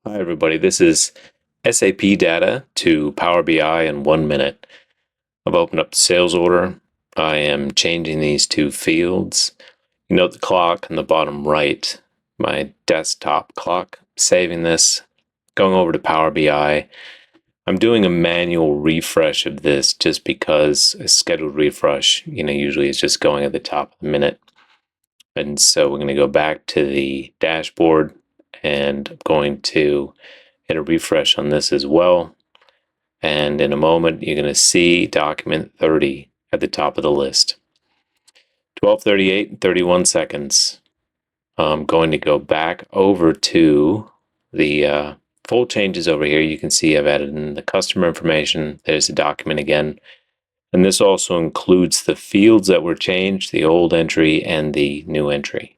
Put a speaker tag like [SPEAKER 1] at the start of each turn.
[SPEAKER 1] Hi, everybody. This is SAP data to Power BI in 1 minute. I've opened up the sales order. I am changing these two fields. You note the clock in the bottom right, my desktop clock. Saving this, going over to Power BI. I'm doing a manual refresh of this just because a scheduled refresh, usually is just going at the top of the minute. And so we're going to go back to the dashboard and I'm going to hit a refresh on this as well. And in a moment, you're going to see document 30 at the top of the list. 12:38 and 31 seconds. I'm going to go back over to the full changes over here. You can see I've added in the customer information. There's the document again. And this also includes the fields that were changed, the old entry and the new entry.